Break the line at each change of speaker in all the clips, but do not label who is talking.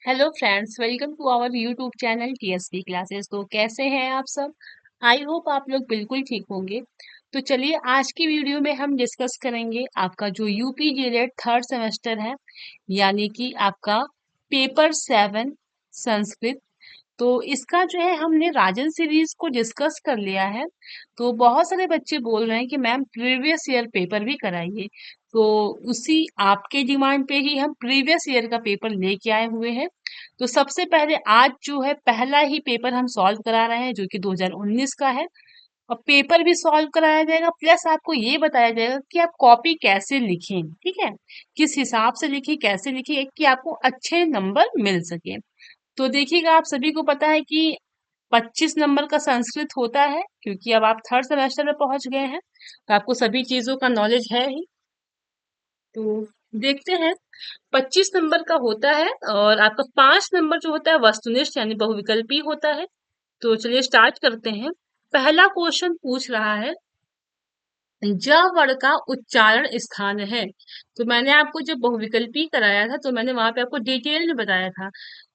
Hello friends, welcome to our YouTube channel TSP classes. तो कैसे हैं आप सब? आई होप आप लोग बिल्कुल ठीक होंगे। तो चलिए, आज की वीडियो में हम डिस्कस करेंगे आपका जो यूपी जीलेट थर्ड सेमेस्टर है, यानी कि आपका पेपर 7 संस्कृत। तो इसका जो है हमने राजन सीरीज को डिस्कस कर लिया है। तो बहुत सारे बच्चे बोल रहे हैं कि मैम प्रीवियस ईयर पेपर भी कराइए। तो उसी आपके डिमांड पे ही हम प्रीवियस ईयर का पेपर लेके आए हुए हैं। तो सबसे पहले आज जो है पहला ही पेपर हम सॉल्व करा रहे हैं, जो कि 2019 का है। और पेपर भी सॉल्व कराया जाएगा, प्लस आपको ये बताया जाएगा कि आप कॉपी कैसे लिखें, ठीक है, किस हिसाब से लिखें, कैसे लिखें कि आपको अच्छे नंबर मिल सके। तो देखिएगा, आप सभी को पता है कि 25 नंबर का संस्कृत होता है, क्योंकि अब आप थर्ड सेमेस्टर में पहुंच गए हैं, तो आपको सभी चीजों का नॉलेज है ही। तो देखते हैं, 25 नंबर का होता है और आपका 5 नंबर जो होता है वस्तुनिष्ठ यानी बहुविकल्पी होता है। तो चलिए स्टार्ट करते हैं। पहला क्वेश्चन पूछ रहा है, ज वर्ड का उच्चारण स्थान है। तो मैंने आपको जब बहुविकल्पी कराया था तो मैंने वहां पे आपको डिटेल में बताया था।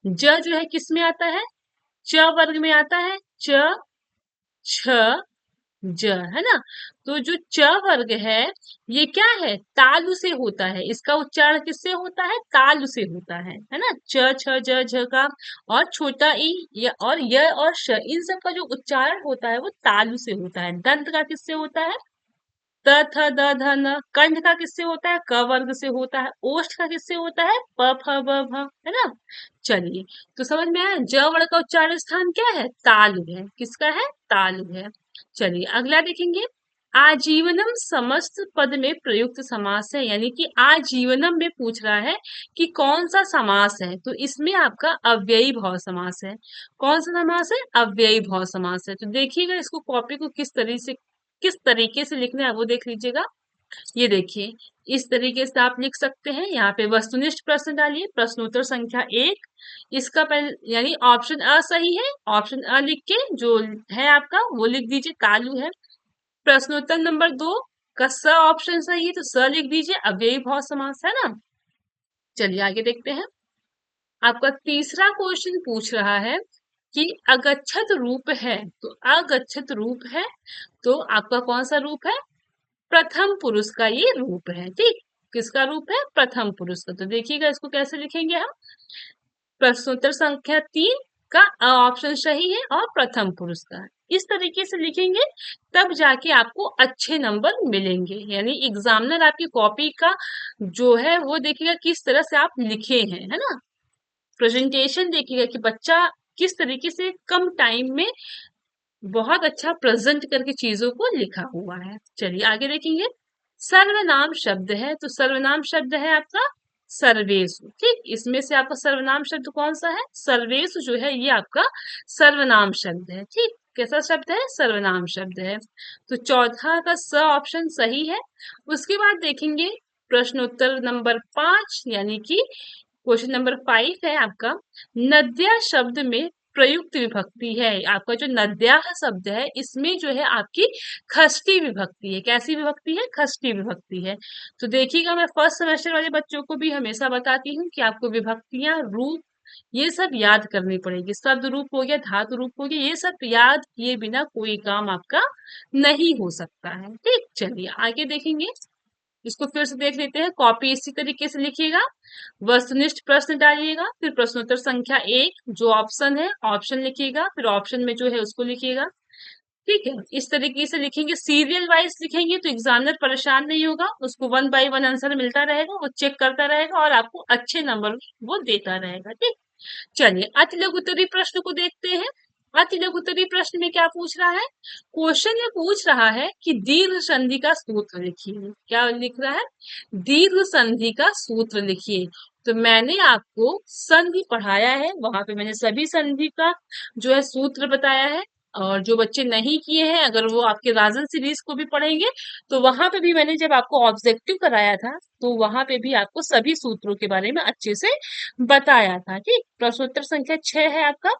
ज जो है किस में आता है? च वर्ग में आता है। च, छ, ज, है ना। तो जो च वर्ग है, ये क्या है? तालु से होता है। इसका उच्चारण किससे होता है? तालु से होता है ना। च, छ, ज, झ का। और छोटा ई और य और श, इन सब का जो उच्चारण होता है वो तालु से होता है। दंत का किससे होता है? त, थ, द, ध, न। कंठ का किससे होता है? क वर्ग से होता है। ओष्ठ का किससे होता है? प, फ, ब, भ, है ना। चलिए, तो समझ में आया, ज वर्ग का उच्चारण स्थान क्या है? तालु है। किसका है? तालु है। चलिए अगला देखेंगे। आजीवनम समस्त पद में प्रयुक्त समास है, यानी कि आजीवनम में पूछ रहा है कि कौन सा समास है। तो इसमें आपका अव्ययी भाव समास है। कौन सा समास है? अव्ययी भाव समास है। तो देखिएगा, इसको कॉपी को किस तरीके से लिखना है वो देख लीजिएगा। ये देखिए, इस तरीके से आप लिख सकते हैं। यहाँ पे वस्तुनिष्ठ प्रश्न डालिए, प्रश्नोत्तर संख्या 1। इसका पहले यानी ऑप्शन अ सही है। ऑप्शन अ लिख के जो है आपका वो लिख दीजिए, तालु है। प्रश्नोत्तर नंबर 2 का स ऑप्शन सही है, तो स लिख दीजिए, अव्ययी भाव समास है ना। चलिए आगे देखते हैं। आपका तीसरा क्वेश्चन पूछ रहा है कि अगच्छत रूप है। तो अगच्छत रूप है, तो आपका कौन सा रूप है? प्रथम पुरुष का ये रूप है, ठीक। किसका रूप है? प्रथम पुरुष का। तो देखिएगा, इसको कैसे लिखेंगे हम। प्रश्नोत्तर संख्या 3 का अ ऑप्शन सही है और प्रथम पुरुष का है। इस तरीके से लिखेंगे, तब जाके आपको अच्छे नंबर मिलेंगे। यानी एग्जामिनर आपकी कॉपी का जो है वो देखिएगा किस तरह से आप लिखे हैं, है ना। प्रेजेंटेशन देखिएगा कि बच्चा किस तरीके से कम टाइम में बहुत अच्छा प्रेजेंट करके चीजों को लिखा हुआ है। चलिए आगे देखेंगे। सर्वनाम शब्द है, तो सर्वनाम शब्द है आपका सर्वेषु, ठीक। इसमें से आपका सर्वनाम शब्द कौन सा है? सर्वेषु जो है ये आपका सर्वनाम शब्द है, ठीक। कैसा शब्द है? सर्वनाम शब्द है। तो चौथा का स ऑप्शन सही है। उसके बाद देखेंगे प्रश्नोत्तर नंबर 5, यानी कि क्वेश्चन नंबर 5 है आपका। नद्या शब्द में प्रयुक्त विभक्ति है। आपका जो नद्या शब्द है, इसमें जो है आपकी खष्टी विभक्ति है। कैसी विभक्ति है? खष्टी विभक्ति है। तो देखिएगा, मैं फर्स्ट सेमेस्टर वाले बच्चों को भी हमेशा बताती हूँ कि आपको विभक्तियां, रूप, ये सब याद करनी पड़ेगी। शब्द रूप हो गया, धातु रूप हो गया, ये सब याद किए बिना कोई काम आपका नहीं हो सकता है, ठीक। चलिए आगे देखेंगे। इसको फिर से देख लेते हैं। कॉपी इसी तरीके से लिखिएगा, वस्तुनिष्ठ प्रश्न डालिएगा, फिर प्रश्नोत्तर संख्या 1 जो ऑप्शन है ऑप्शन लिखिएगा, फिर ऑप्शन में जो है उसको लिखिएगा, ठीक है। इस तरीके से लिखेंगे, सीरियल वाइज लिखेंगे तो एग्जामिनर परेशान नहीं होगा। उसको 1 बाय 1 आंसर मिलता रहेगा, वो चेक करता रहेगा और आपको अच्छे नंबर वो देता रहेगा, ठीक। चलिए अति लघुत्तरी प्रश्न को देखते हैं। अति लघुत्तरी प्रश्न में क्या पूछ रहा है? क्वेश्चन में पूछ रहा है कि दीर्घ संधि का सूत्र लिखिए। क्या लिख रहा है? दीर्घ संधि का सूत्र लिखिए। तो मैंने आपको संधि पढ़ाया है, वहां पे मैंने सभी संधि का जो है सूत्र बताया है। और जो बच्चे नहीं किए हैं, अगर वो आपके राजन सीरीज को भी पढ़ेंगे, तो वहां पे भी मैंने जब आपको ऑब्जेक्टिव कराया था, तो वहां पे भी आपको सभी सूत्रों के बारे में अच्छे से बताया था, ठीक। प्रश्नोत्तर संख्या 6 है आपका।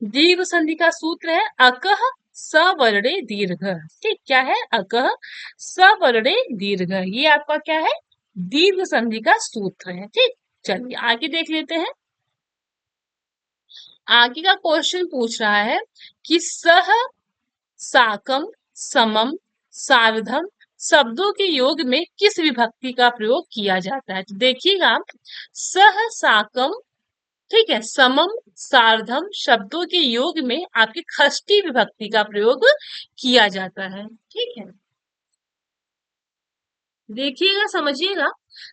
दीर्घ संधि का सूत्र है अकह सवर्णे दीर्घ, ठीक। क्या है? अकह सवर्णे दीर्घ, ये आपका क्या है? दीर्घ संधि का सूत्र है, ठीक। चलिए आगे देख लेते हैं। आगे का क्वेश्चन पूछ रहा है कि सह, साकम, समम, सार्धम शब्दों के योग में किस विभक्ति का प्रयोग किया जाता है? तो देखिएगा, सह, साकम, ठीक है, समम, सार्धम शब्दों के योग में आपकी षष्ठी विभक्ति का प्रयोग किया जाता है। ठीक है, देखिएगा, समझिएगा,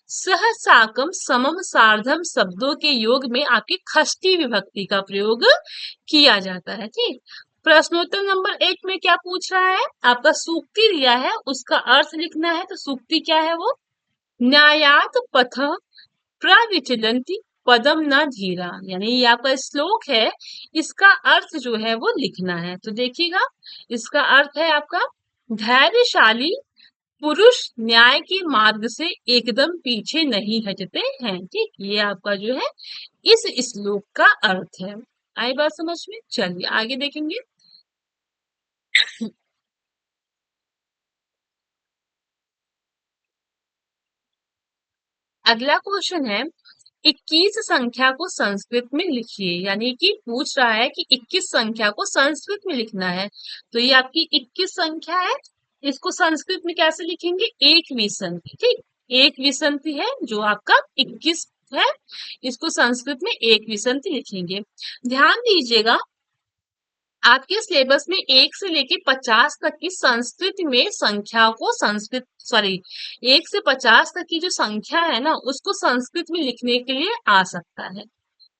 सह, साकम, समम, सार्धम शब्दों के योग में आपकी षष्ठी विभक्ति का प्रयोग किया जाता है। ठीक, प्रश्नोत्तर नंबर 1 में क्या पूछ रहा है? आपका सूक्ति दिया है, उसका अर्थ लिखना है। तो सूक्ति क्या है वो? न्यायात पथ प्रविचलन्ति पदम न धीरा, यानी ये आपका श्लोक है, इसका अर्थ जो है वो लिखना है। तो देखिएगा, इसका अर्थ है आपका, धैर्यशाली पुरुष न्याय के मार्ग से एकदम पीछे नहीं हटते हैं। ठीक, ये आपका जो है इस श्लोक का अर्थ है। आई बात समझ में? चलिए आगे देखेंगे। अगला क्वेश्चन है, 21 संख्या को संस्कृत में लिखिए, यानी कि पूछ रहा है कि 21 संख्या को संस्कृत में लिखना है। तो ये आपकी 21 संख्या है, इसको संस्कृत में कैसे लिखेंगे? एक विसंति। ठीक, एक विसंति है जो आपका 21 है, इसको संस्कृत में एक विसंति लिखेंगे। ध्यान दीजिएगा, आपके सिलेबस में 1 से लेके 50 तक की संस्कृत में संख्या को संस्कृत, सॉरी, 1 से 50 तक की जो संख्या है ना, उसको संस्कृत में लिखने के लिए आ सकता है।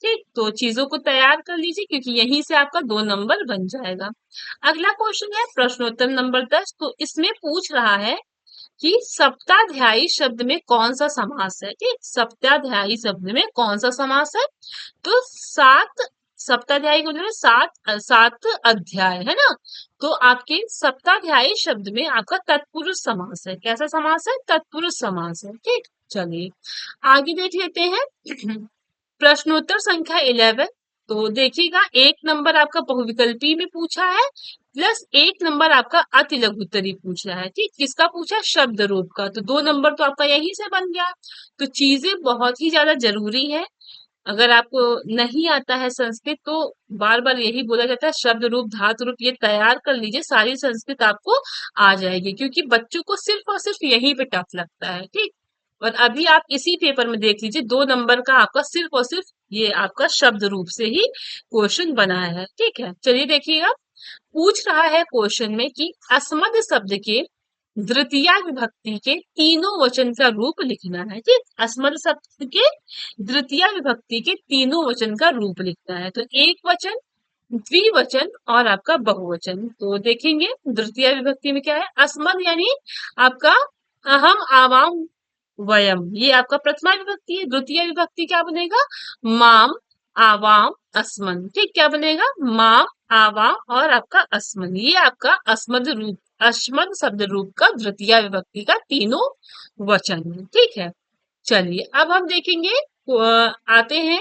ठीक, तो चीजों को तैयार कर लीजिए, क्योंकि यहीं से आपका 2 नंबर बन जाएगा। अगला क्वेश्चन है प्रश्नोत्तर नंबर 10। तो इसमें पूछ रहा है कि सप्ताध्यायी शब्द में कौन सा समास है? ठीक, सप्ताध्यायी शब्द में कौन सा समास है? तो सात, सप्ताध्यायी को जो है सात अध्याय है ना, तो आपके सप्ताध्यायी शब्द में आपका तत्पुरुष समास है। कैसा समास है? तत्पुरुष समास है। ठीक, चलिए आगे देख लेते हैं। प्रश्नोत्तर संख्या 11। तो देखिएगा, 1 नंबर आपका बहुविकल्पी में पूछा है, प्लस 1 नंबर आपका अति लघुत्तरी पूछा है। ठीक, किसका पूछा? शब्द रूप का। तो 2 नंबर तो आपका यहीं से बन गया। तो चीजें बहुत ही ज्यादा जरूरी है। अगर आपको नहीं आता है संस्कृत, तो बार बार यही बोला जाता है, शब्द रूप, धातु रूप, ये तैयार कर लीजिए, सारी संस्कृत आपको आ जाएगी, क्योंकि बच्चों को सिर्फ और सिर्फ यहीं पे टफ लगता है। ठीक, और अभी आप इसी पेपर में देख लीजिए, 2 नंबर का आपका सिर्फ और सिर्फ ये आपका शब्द रूप से ही क्वेश्चन बना है। ठीक है, चलिए देखिएगा, पूछ रहा है क्वेश्चन में कि अस्मद शब्द के द्वितीया विभक्ति के तीनों वचन का रूप लिखना है। ठीक, अस्मद शब्द के द्वितीया विभक्ति के तीनों वचन का रूप लिखना है। तो एक वचन, द्विवचन और आपका बहुवचन। तो देखेंगे द्वितीय विभक्ति में क्या है? अस्मद यानी आपका अहम, आवाम, वयम, ये आपका प्रथमा विभक्ति है। द्वितीय विभक्ति क्या बनेगा? माम, आवाम, अस्मन। ठीक, क्या बनेगा? माम, आवाम और आपका अस्मन, ये आपका अस्मद रूप, अस्मद शब्द रूप का द्वितीय विभक्ति का तीनों वचन है। ठीक है, चलिए अब हम देखेंगे, आते हैं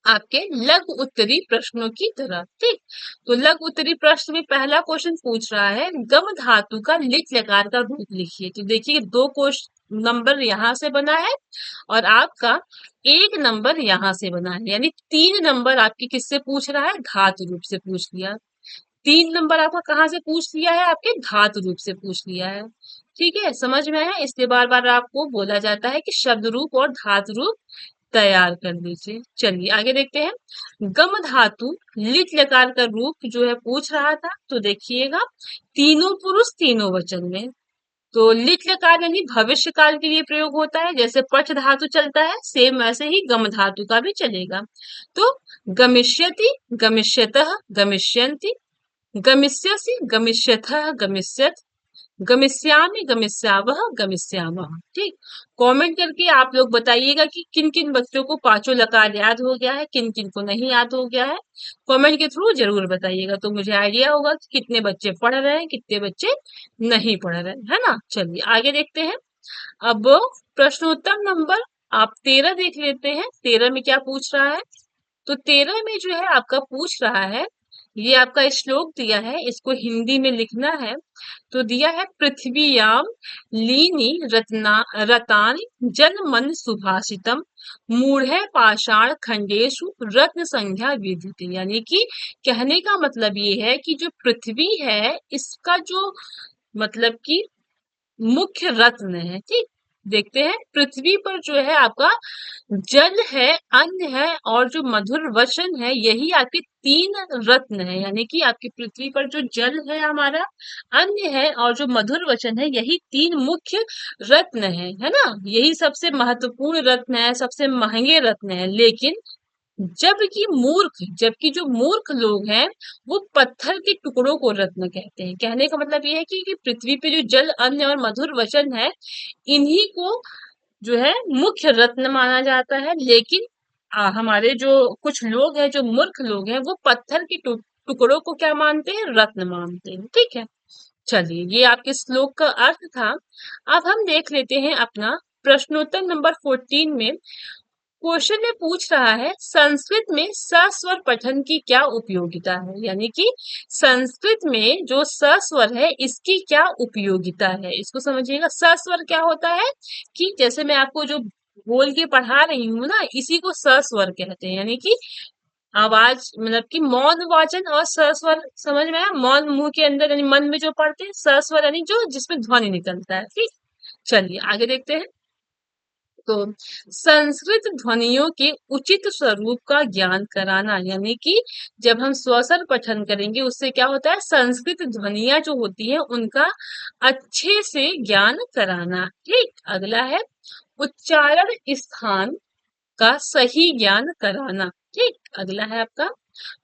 आपके लघु उत्तरी प्रश्नों की तरफ। ठीक, तो लघु उत्तरी प्रश्न में पहला क्वेश्चन पूछ रहा है, गम धातु का लिट लकार का रूप लिखिए। तो देखिए, 2 क्वेश्चन नंबर यहाँ से बना है और आपका 1 नंबर यहाँ से बना है, यानी 3 नंबर आपकी किससे पूछ रहा है? धातु रूप से पूछ लिया। 3 नंबर आपका कहाँ से पूछ लिया है? आपके धातु रूप से पूछ लिया है। ठीक है, समझ में आया? इसलिए बार बार आपको बोला जाता है कि शब्द रूप और धातु रूप तैयार कर लीजिए। चलिए आगे देखते हैं, गम धातु लिट लकार का रूप जो है पूछ रहा था। तो देखिएगा, तीनों पुरुष तीनों वचन में। तो लिट लकार यानी भविष्य काल के लिए प्रयोग होता है, जैसे पठ धातु चलता है, सेम वैसे ही गम धातु का भी चलेगा। तो गमिष्यति, गमिष्यतः, गमिष्यन्ति, गमिष्यसि, गमिष्यथः, गमिष्यत, गमिष्यामि, गमिष्यावः, गमिष्यामः। ठीक, कमेंट करके आप लोग बताइएगा कि किन किन बच्चों को पांचों लकार याद हो गया है, किन किन को नहीं याद हो गया है। कमेंट के थ्रू जरूर बताइएगा, तो मुझे आइडिया होगा कि कितने बच्चे पढ़ रहे हैं, कितने बच्चे नहीं पढ़ रहे हैं, है ना। चलिए आगे देखते हैं। अब प्रश्नोत्तर नंबर आप 13 देख लेते हैं। 13 में क्या पूछ रहा है? तो 13 में जो है आपका पूछ रहा है, ये आपका श्लोक दिया है, इसको हिंदी में लिखना है। तो दिया है, पृथ्वीयाम लीनी रतानि जन मन सुभाषितम मूढ़े पाषाण खंडेशु रत्न संख्या विदिते। यानी कि कहने का मतलब ये है कि जो पृथ्वी है इसका जो मतलब कि मुख्य रत्न है, ठीक। देखते हैं, पृथ्वी पर जो है आपका जल है, अन्न है और जो मधुर वचन है, यही आपके तीन रत्न है। यानी कि आपकी पृथ्वी पर जो जल है हमारा, अन्न है और जो मधुर वचन है, यही तीन मुख्य रत्न है ना। यही सबसे महत्वपूर्ण रत्न है, सबसे महंगे रत्न है। लेकिन जबकि जो मूर्ख लोग हैं वो पत्थर के टुकड़ों को रत्न कहते हैं। कहने का मतलब ये है कि पृथ्वी पे जो जल, अन्न और मधुर वचन है, इन्हीं को जो है मुख्य रत्न माना जाता है। लेकिन हमारे जो कुछ लोग हैं, जो मूर्ख लोग हैं, वो पत्थर के टुकड़ों को क्या मानते हैं? रत्न मानते हैं, ठीक है। चलिए, ये आपके श्लोक का अर्थ था। अब हम देख लेते हैं अपना प्रश्नोत्तर नंबर 14 में। क्वेश्चन में पूछ रहा है, संस्कृत में सस्वर पठन की क्या उपयोगिता है। यानी कि संस्कृत में जो सस्वर है इसकी क्या उपयोगिता है, इसको समझिएगा। सस्वर क्या होता है कि जैसे मैं आपको जो बोल के पढ़ा रही हूँ ना, इसी को सस्वर कहते हैं। यानी कि आवाज, मतलब कि मौन वाचन और सस्वर, समझ में आया? मौन मुंह के अंदर यानी मन में जो पढ़ते हैं, सस्वर यानी जो जिसमें ध्वनि निकलता है, ठीक। चलिए आगे देखते हैं। तो संस्कृत ध्वनियों के उचित स्वरूप का ज्ञान कराना, यानी कि जब हम स्वसर पठन करेंगे उससे क्या होता है, संस्कृत ध्वनियां जो होती है उनका अच्छे से ज्ञान कराना, ठीक। अगला है, उच्चारण स्थान का सही ज्ञान कराना, ठीक। अगला है आपका,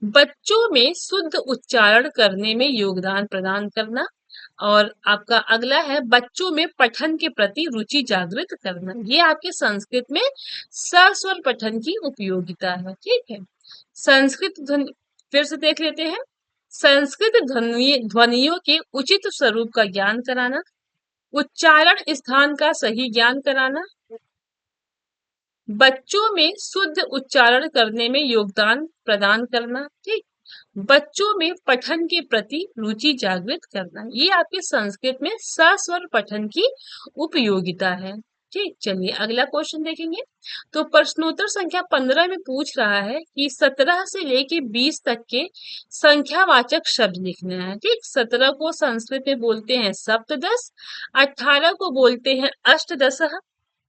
बच्चों में शुद्ध उच्चारण करने में योगदान प्रदान करना। और आपका अगला है, बच्चों में पठन के प्रति रुचि जागृत करना। ये आपके संस्कृत में सस्वर पठन की उपयोगिता है, ठीक है। संस्कृत ध्वनि फिर से देख लेते हैं। संस्कृत ध्वनियों के उचित स्वरूप का ज्ञान कराना, उच्चारण स्थान का सही ज्ञान कराना, बच्चों में शुद्ध उच्चारण करने में योगदान प्रदान करना, ठीक। बच्चों में पठन के प्रति रुचि जागृत करना, ये आपके संस्कृत में सस्वर पठन की उपयोगिता है, ठीक। चलिए अगला क्वेश्चन देखेंगे। तो प्रश्नोत्तर संख्या 15 में पूछ रहा है कि 17 से लेके 20 तक के संख्यावाचक शब्द लिखने हैं, ठीक। 17 को संस्कृत में बोलते हैं सप्तदश, 18 को बोलते हैं अष्टदश,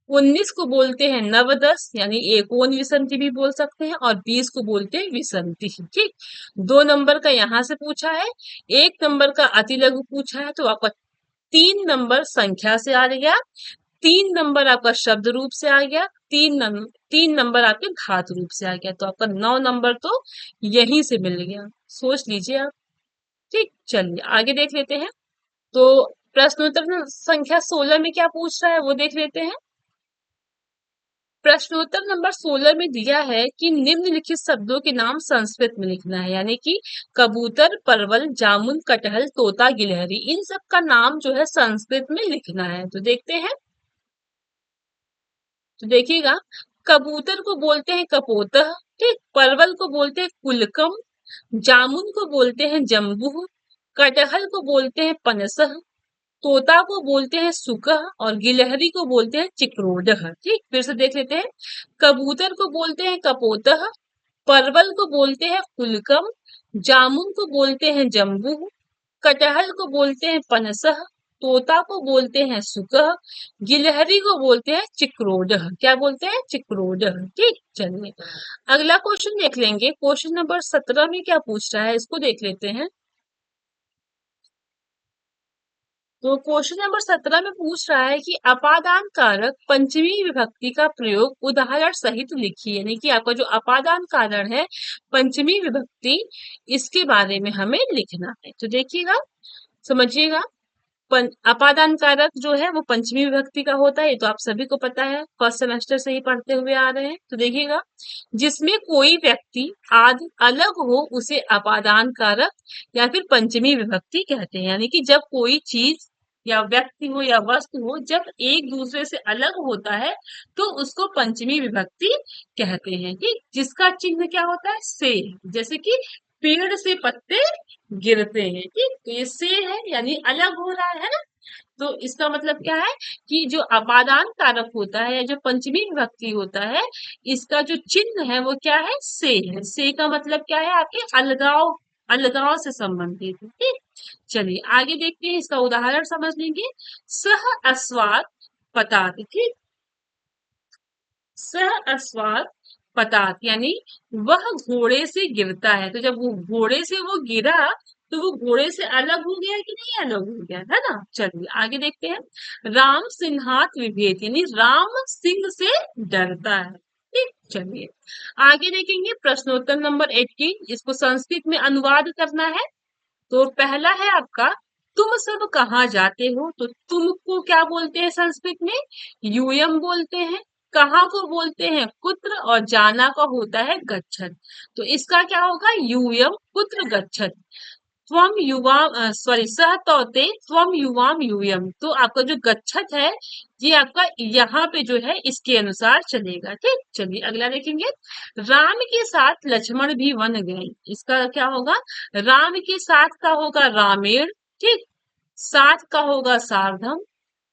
19 को बोलते हैं नवदश यानी एकोन विसंति भी बोल सकते हैं, और 20 को बोलते हैं विसंति, ठीक। 2 नंबर का यहाँ से पूछा है, 1 नंबर का अति लघु पूछा है, तो आपका 3 नंबर संख्या से आ गया, 3 नंबर आपका शब्द रूप से आ गया, 3 नंबर आपके धातु रूप से आ गया। तो आपका 9 नंबर तो यहीं से मिल गया, सोच लीजिए आप, ठीक। चलिए आगे देख लेते हैं। तो प्रश्नोत्तर संख्या 16 में क्या पूछ रहा है वो देख लेते हैं। प्रश्नोत्तर नंबर 16 में दिया है कि निम्नलिखित शब्दों के नाम संस्कृत में लिखना है। यानी कि कबूतर, परवल, जामुन, कटहल, तोता, गिलहरी, इन सब का नाम जो है संस्कृत में लिखना है। तो देखते हैं। तो देखिएगा, कबूतर को बोलते हैं कपोतः, ठीक। परवल को बोलते हैं कुलकम, जामुन को बोलते हैं जम्बू, कटहल को बोलते हैं पनसह, तोता को बोलते हैं सुकह और गिलहरी को बोलते हैं चिक्रोडह, ठीक। फिर से देख लेते हैं। कबूतर को बोलते हैं कपोतः, परवल को बोलते हैं कुलकम, जामुन को बोलते हैं जम्बू, कटहल को बोलते हैं पनसह, तोता को बोलते हैं सुकह, गिलहरी को बोलते हैं चिक्रोडह। क्या बोलते हैं? चिक्रोडह, ठीक। चलिए अगला क्वेश्चन देख लेंगे। क्वेश्चन नंबर 17 में क्या पूछ रहा है इसको देख लेते हैं। तो क्वेश्चन नंबर 17 में पूछ रहा है कि अपादान कारक पंचमी विभक्ति का प्रयोग उदाहरण सहित लिखिए। यानी कि आपका जो अपादान कारण है पंचमी विभक्ति, इसके बारे में हमें लिखना है। तो देखिएगा, समझिएगा, अपादान कारक जो है वो पंचमी विभक्ति का होता है, ये तो आप सभी को पता है, फर्स्ट सेमेस्टर से ही पढ़ते हुए आ रहे हैं। तो देखिएगा, जिसमें कोई व्यक्ति आदि अलग हो उसे अपादान कारक या फिर पंचमी विभक्ति कहते हैं। यानी कि जब कोई चीज या व्यक्ति हो या वस्तु हो, जब एक दूसरे से अलग होता है तो उसको पंचमी विभक्ति कहते हैं, ठीक। जिसका चिन्ह क्या होता है? से, जैसे कि पेड़ से पत्ते गिरते हैं। ठीक, तो ये से है यानी अलग हो रहा है ना। तो इसका मतलब क्या है कि जो अपादान कारक होता है या जो पंचमी विभक्ति होता है, इसका जो चिन्ह है वो क्या है, से है। से का मतलब क्या है, आपके अलगाव, अलगाव से संबंधित है। ठीक, चलिए आगे देखते हैं, इसका उदाहरण समझ लेंगे। सह अस्वाद पतात। ठीक, सह अस्वाद पतात यानी वह घोड़े से गिरता है। तो जब वो घोड़े से वो गिरा, तो वो घोड़े से अलग हो गया कि नहीं अलग हो गया, है ना। चलिए आगे देखते हैं। राम सिंहात विभेद यानी राम सिंह से डरता है। ठीक, चलिए आगे देखेंगे प्रश्नोत्तर नंबर 18, इसको संस्कृत में अनुवाद करना है। तो पहला है आपका, तुम सब कहाँ जाते हो। तो तुमको क्या बोलते हैं संस्कृत में, यूयम बोलते हैं। कहाँ को बोलते हैं, कुत्र, और जाना का होता है गच्छत। तो इसका क्या होगा, यूयम कुत्र गच्छत। त्वम युवा, सॉरी, सह तौते त्वम युवाम यूयम। तो आपका जो गच्छत है, ये आपका यहाँ पे जो है इसके अनुसार चलेगा। ठीक, चलिए अगला देखेंगे। राम के साथ लक्ष्मण भी वन गए। इसका क्या होगा, राम के साथ का होगा रामेण। ठीक, साथ का होगा सारधम,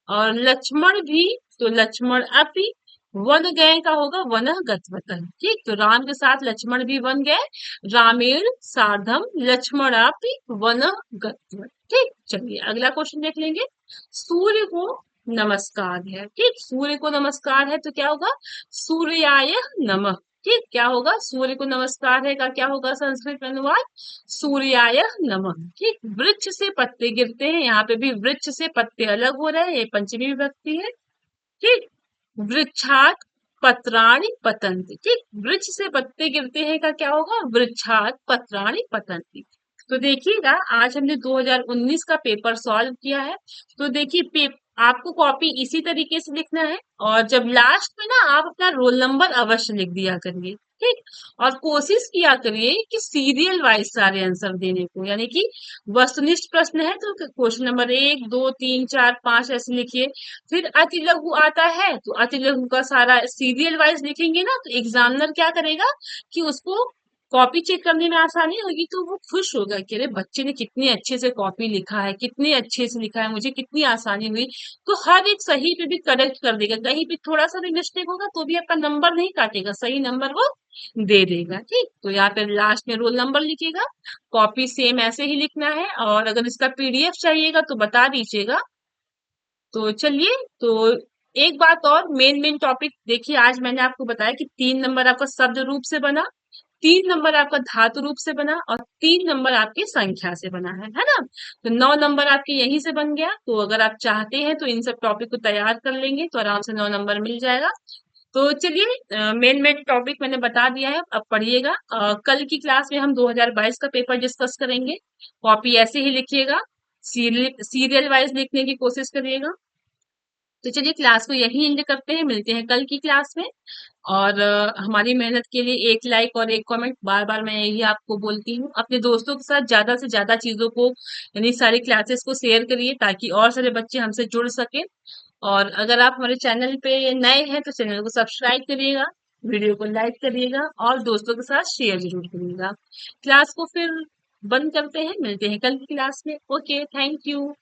और लक्ष्मण भी, तो लक्ष्मण अपि, वन गए का होगा वनः गतवतः। ठीक, तो राम के साथ लक्ष्मण भी वन गए, रामेण सार्धम लक्ष्मणापि वनः गतवतः। ठीक, चलिए अगला क्वेश्चन देख लेंगे। सूर्य को नमस्कार है। ठीक, सूर्य को नमस्कार है तो क्या होगा, सूर्याय नमः। ठीक, क्या होगा, सूर्य को नमस्कार है का क्या होगा संस्कृत में अनुवाद, सूर्याय नमः। ठीक, वृक्ष से पत्ते गिरते हैं, यहाँ पे भी वृक्ष से पत्ते अलग हो रहे हैं, ये पंचमी विभक्ति है। ठीक, वृक्षात पत्राणि पतन्ति। ठीक, वृक्ष से पत्ते गिरते हैं का क्या होगा, वृक्षात पत्राणि पतन्ति। तो देखिएगा आज हमने 2019 का पेपर सॉल्व किया है। तो देखिए आपको कॉपी इसी तरीके से लिखना है, और जब लास्ट में ना आप अपना रोल नंबर अवश्य लिख दिया करिए। ठीक, और कोशिश किया करिए कि सीरियल वाइज सारे आंसर देने को, यानी कि वस्तुनिष्ठ प्रश्न है तो क्वेश्चन नंबर 1 2 3 4 5 ऐसे लिखिए। फिर अति लघु आता है तो अति लघु का सारा सीरियल वाइज लिखेंगे ना, तो एग्जामिनर क्या करेगा कि उसको कॉपी चेक करने में आसानी होगी, तो वो खुश होगा कि अरे बच्चे ने कितने अच्छे से कॉपी लिखा है, कितने अच्छे से लिखा है, मुझे कितनी आसानी हुई। तो हर एक सही पे भी करेक्ट कर देगा, कहीं भी थोड़ा सा भी मिस्टेक होगा तो भी आपका नंबर नहीं काटेगा, सही नंबर वो दे देगा। ठीक, तो यहाँ पे लास्ट में रोल नंबर लिखिएगा, कॉपी सेम ऐसे ही लिखना है, और अगर इसका पीडीएफ चाहिएगा तो बता दीजिएगा। तो चलिए, तो एक बात और, मेन मेन टॉपिक देखिए, आज मैंने आपको बताया कि 3 नंबर आपका शब्द रूप से बना, 3 नंबर आपका धातु रूप से बना, और 3 नंबर आपके संख्या से बना है ना। तो 9 नंबर आपके यहीं से बन गया। तो अगर आप चाहते हैं तो इन सब टॉपिक को तैयार कर लेंगे तो आराम से 9 नंबर मिल जाएगा। तो चलिए मेन मेन टॉपिक मैंने बता दिया है, अब पढ़िएगा। कल की क्लास में हम 2022 का पेपर डिस्कस करेंगे। कॉपी ऐसे ही लिखिएगा, सीरियल वाइज लिखने की कोशिश करिएगा। तो चलिए क्लास को यही एंड करते हैं, मिलते हैं कल की क्लास में। और हमारी मेहनत के लिए एक लाइक और एक कमेंट, बार बार मैं यही आपको बोलती हूँ। अपने दोस्तों के साथ ज्यादा से ज्यादा चीजों को, यानी सारी क्लासेस को शेयर करिए ताकि और सारे बच्चे हमसे जुड़ सके। और अगर आप हमारे चैनल पे नए हैं तो चैनल को सब्सक्राइब करिएगा, वीडियो को लाइक करिएगा, और दोस्तों के साथ शेयर जरूर करिएगा। क्लास को फिर बंद करते हैं, मिलते हैं कल की क्लास में। Okay, thank you.